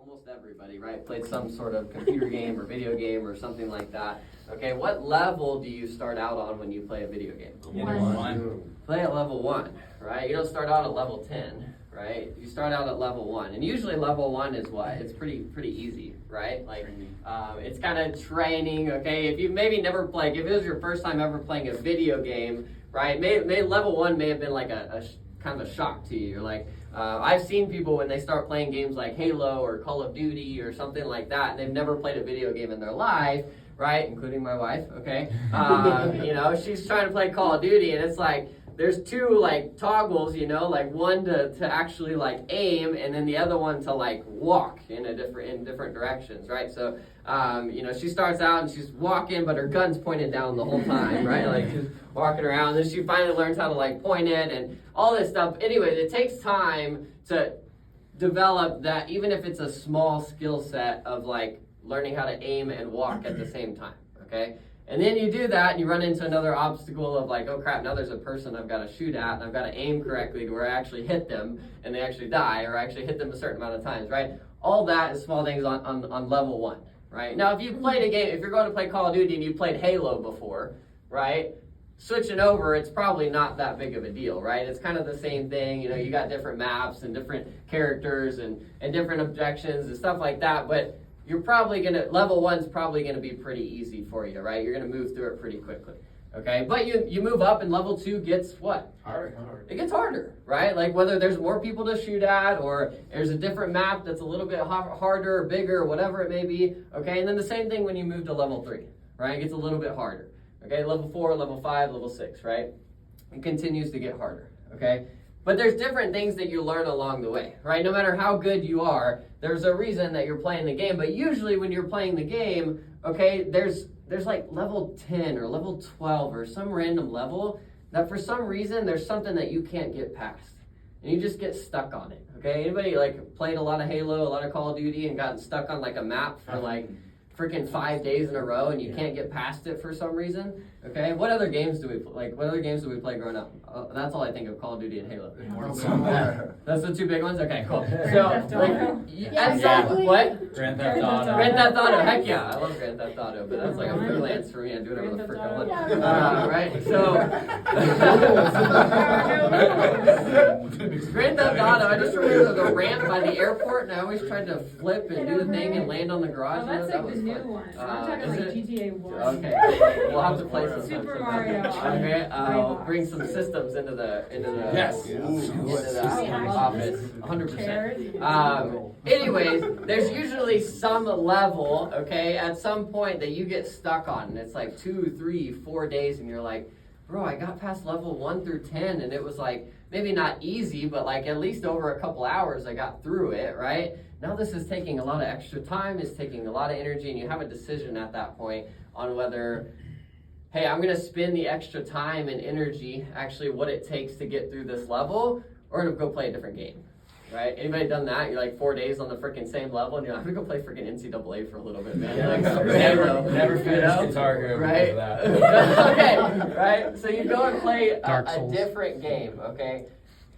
almost everybody, right, played some sort of computer game or video game or something like that. Okay, what level do you start out on when you play a video game? One. Play at level 1, right? You don't start out at level 10, right? You start out at level 1, and usually level 1 is what? It's pretty easy, right? Like, it's kind of training, okay? If you maybe never played, if it was your first time ever playing a video game, right? May level 1 may have been like a kind of a shock to you. You're like, I've seen people when they start playing games like Halo or Call of Duty or something like that, and they've never played a video game in their life, right? Including my wife, okay? You know, she's trying to play Call of Duty, and it's like, there's two like toggles, you know, like one to actually like aim, and then the other one to like walk in different directions, right? So you know, she starts out and she's walking, but her gun's pointed down the whole time, right? Like she's walking around, then she finally learns how to like point it and all this stuff. Anyways, it takes time to develop that, even if it's a small skill set of like learning how to aim and walk at the same time, okay? And then you do that and you run into another obstacle of like, oh crap, now there's a person I've got to shoot at and I've got to aim correctly to where I actually hit them and they actually die, or I actually hit them a certain amount of times, right? All that is small things on level 1, right? Now, if you've played a game, if you're going to play Call of Duty and you played Halo before, right? Switching over, it's probably not that big of a deal, right? It's kind of the same thing. You know, you got different maps and different characters and different objections and stuff like that, but you're probably level 1's probably gonna be pretty easy for you, right? You're gonna move through it pretty quickly, okay? But you move up and level 2 gets what? Harder. It gets harder, right? Like whether there's more people to shoot at or there's a different map that's a little bit harder or bigger or whatever it may be, okay? And then the same thing when you move to level 3, right? It gets a little bit harder, okay? Level 4, level 5, level 6, right? It continues to get harder, okay? But there's different things that you learn along the way, right? No matter how good you are, there's a reason that you're playing the game. But usually when you're playing the game, okay, there's like level 10 or level 12 or some random level that for some reason there's something that you can't get past. And you just get stuck on it, okay? Anybody like played a lot of Halo, a lot of Call of Duty and gotten stuck on like a map for like freaking 5 days in a row and you can't get past it for some reason? Okay, what other games do we What other games do we play growing up? That's all I think of: Call of Duty and Halo. That's the two big ones. Okay, cool. So, what? Grand Theft Auto. Grand Theft Auto. Heck yeah, I love Grand Theft Auto, but that's like a freelance for me. I do whatever the frick I want. Right? So, Grand Theft Auto. I just remember the ramp by the airport, and I always tried to flip and do the thing and land on the garage. Oh, that's that like was the new fun. one. I'm talking like GTA 1. Okay, we'll have to play some Super Mario. Okay, I'll bring some systems into the Yes. office, 100%. Anyways, there's usually some level, okay, at some point that you get stuck on, and it's like 2, 3, 4 days, and you're like, bro, I got past level 1 through 10, and it was like maybe not easy, but like at least over a couple hours I got through it, right? Now this is taking a lot of extra time, it's taking a lot of energy, and you have a decision at that point on whether, hey, I'm going to spend the extra time and energy, actually what it takes to get through this level, or to go play a different game, right? Anybody done that? You're like 4 days on the freaking same level, and you're like, I'm going to go play freaking NCAA for a little bit, man. Like, Never finished Guitar Hero right? because of that. Okay, right? So you go and play a different game, okay?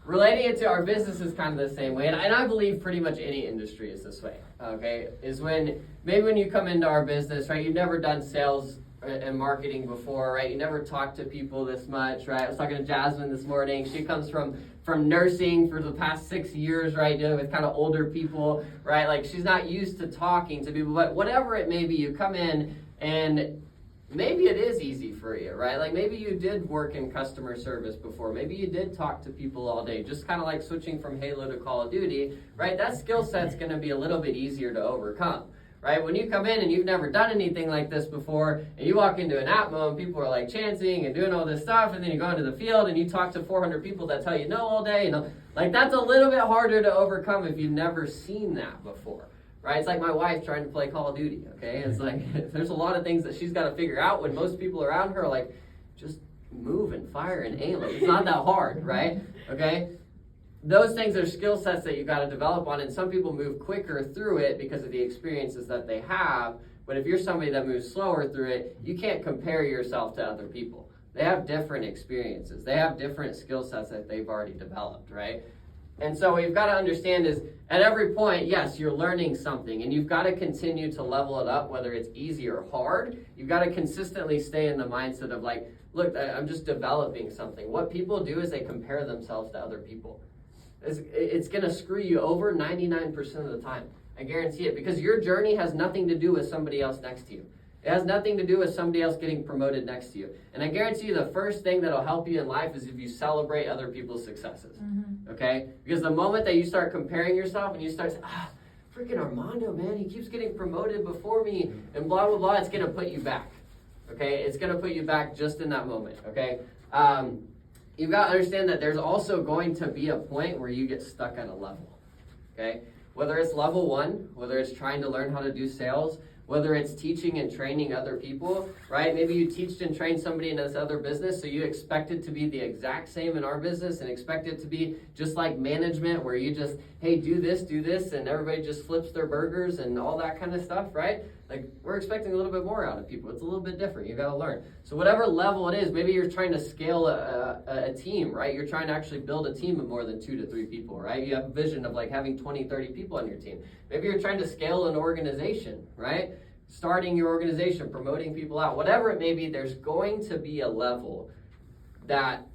Relating it to our business is kind of the same way, and I believe pretty much any industry is this way, okay? Is when you come into our business, right, you've never done sales and marketing before, right? You never talked to people this much, right? I was talking to Jasmine this morning. She comes from nursing for the past 6 years, right? Dealing with kind of older people, right? Like she's not used to talking to people, but whatever it may be, you come in and maybe it is easy for you, right? Like maybe you did work in customer service before. Maybe you did talk to people all day, just kind of like switching from Halo to Call of Duty, right? That skill set's going to be a little bit easier to overcome. Right? When you come in and you've never done anything like this before, and you walk into an Atmo and people are like chanting and doing all this stuff, and then you go into the field and you talk to 400 people that tell you no all day, like that's a little bit harder to overcome if you've never seen that before. Right? It's like my wife trying to play Call of Duty, okay? It's like there's a lot of things that she's got to figure out when most people around her are like, just move and fire and aim. Like, it's not that hard, right? Okay? Those things are skill sets that you got to develop on, and some people move quicker through it because of the experiences that they have. But if you're somebody that moves slower through it, you can't compare yourself to other people. They have different experiences. They have different skill sets that they've already developed, right? And so what you've got to understand is at every point, yes, you're learning something, and you've got to continue to level it up, whether it's easy or hard. You've got to consistently stay in the mindset of like, look, I'm just developing something. What people do is they compare themselves to other people. It's going to screw you over 99% of the time. I guarantee it, because your journey has nothing to do with somebody else next to you. It has nothing to do with somebody else getting promoted next to you. And I guarantee you the first thing that'll help you in life is if you celebrate other people's successes. Okay? Because the moment that you start comparing yourself and you start saying, freaking Armando, man, he keeps getting promoted before me and blah, blah, blah, it's going to put you back. Okay? It's going to put you back just in that moment. Okay? You've got to understand that there's also going to be a point where you get stuck at a level. Okay? Whether it's level 1, whether it's trying to learn how to do sales, whether it's teaching and training other people, right? Maybe you teach and train somebody in this other business, so you expect it to be the exact same in our business and expect it to be just like management where you just, hey, do this, and everybody just flips their burgers and all that kind of stuff, right? Like, we're expecting a little bit more out of people. It's a little bit different. You got to learn. So whatever level it is, maybe you're trying to scale a team, right? You're trying to actually build a team of more than 2 to 3 people, right? You have a vision of like having 20, 30 people on your team. Maybe you're trying to scale an organization, right? Starting your organization, promoting people out, whatever it may be, there's going to be a level that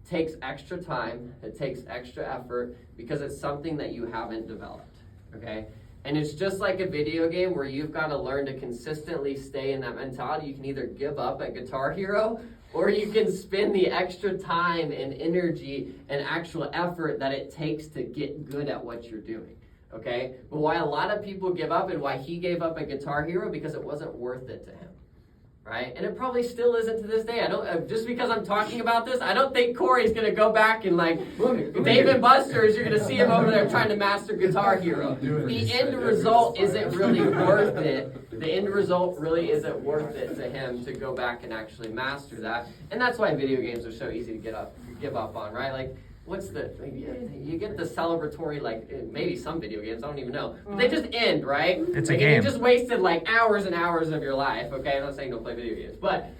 takes extra time, it takes extra effort because it's something that you haven't developed, okay? And it's just like a video game where you've got to learn to consistently stay in that mentality. You can either give up at Guitar Hero or you can spend the extra time and energy and actual effort that it takes to get good at what you're doing. Okay? But why a lot of people give up and why he gave up at Guitar Hero, because it wasn't worth it to him. Right? And it probably still isn't to this day. I don't, just because I'm talking about this, I don't think Corey's going to go back and like, Dave and Buster's, you're going to see him over there trying to master Guitar Hero. The end result isn't really worth it. The end result really isn't worth it to him to go back and actually master that. And that's why video games are so easy to give up on, right? Like, what's the, you get the celebratory, like, maybe some video games, I don't even know. But they just end, right? It's a like, game. You just wasted like hours and hours of your life, okay? I'm not saying don't play video games. But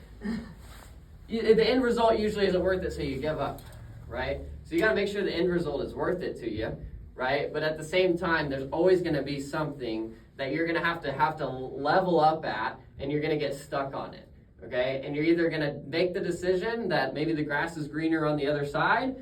the end result usually isn't worth it, so you give up, right? So you got to make sure the end result is worth it to you, right? But at the same time, there's always going to be something that you're going to have to level up at, and you're going to get stuck on it, okay? And you're either going to make the decision that maybe the grass is greener on the other side.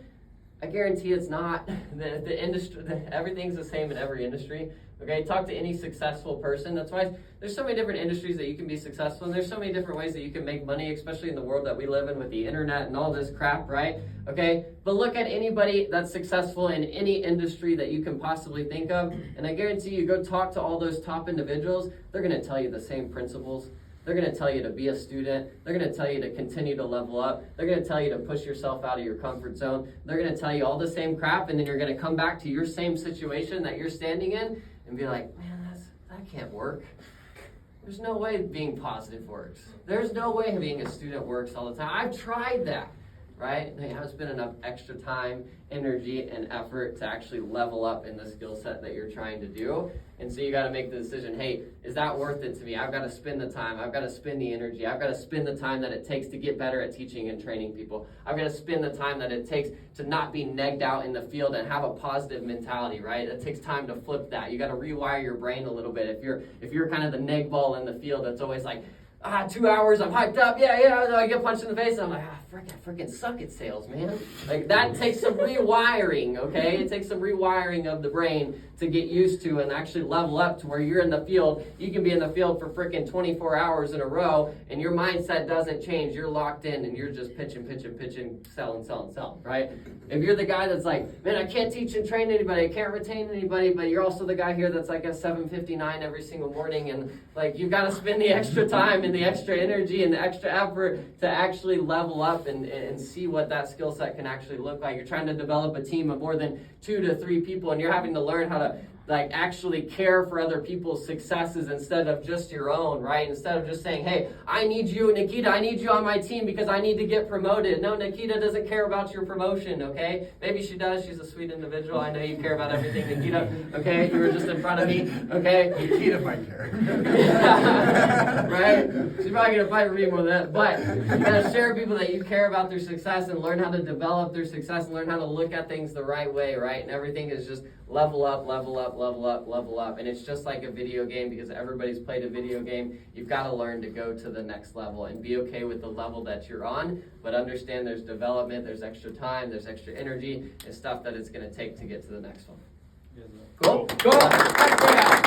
I guarantee it's not. The industry, everything's the same in every industry. Okay, talk to any successful person. That's why there's so many different industries that you can be successful in. There's so many different ways that you can make money, especially in the world that we live in with the internet and all this crap, right? Okay, but look at anybody that's successful in any industry that you can possibly think of, and I guarantee you go talk to all those top individuals, they're going to tell you the same principles. They're going to tell you to be a student. They're going to tell you to continue to level up. They're going to tell you to push yourself out of your comfort zone. They're going to tell you all the same crap, and then you're going to come back to your same situation that you're standing in and be like, man, that can't work. There's no way being positive works. There's no way being a student works all the time. I've tried that, right? And you haven't spent enough extra time, energy, and effort to actually level up in the skill set that you're trying to do. And so you got to make the decision, hey, is that worth it to me? I've got to spend the time. I've got to spend the energy. I've got to spend the time that it takes to get better at teaching and training people. I've got to spend the time that it takes to not be negged out in the field and have a positive mentality, right? It takes time to flip that. You got to rewire your brain a little bit. If you're kind of the neg ball in the field that's always like, 2 hours, I'm hyped up, yeah, I get punched in the face, and I'm like, freaking suck at sales, man. Like, that takes some rewiring, okay? It takes some rewiring of the brain to get used to and actually level up to where you're in the field. You can be in the field for freaking 24 hours in a row, and your mindset doesn't change. You're locked in, and you're just pitching, selling, right? If you're the guy that's like, man, I can't teach and train anybody, I can't retain anybody, but you're also the guy here that's like at 7:59 every single morning, and like, you've got to spend the extra time and the extra energy and the extra effort to actually level up and see what that skill set can actually look like. You're trying to develop a team of more than 2 to 3 people, and you're having to learn how to like actually care for other people's successes instead of just your own, right? Instead of just saying, hey, I need you, Nikita, I need you on my team because I need to get promoted. No, Nikita doesn't care about your promotion, okay? Maybe she does. She's a sweet individual. I know you care about everything, Nikita, okay? You were just in front of me, okay? Nikita might care. Right? She's probably going to fight for me more than that. But you got to share with people that you care about their success and learn how to develop their success and learn how to look at things the right way, right? And everything is just level up, level up, level up, level up. And it's just like a video game because everybody's played a video game. You've got to learn to go to the next level and be okay with the level that you're on, but understand there's development, there's extra time, there's extra energy, and stuff that it's going to take to get to the next one. Cool? Cool.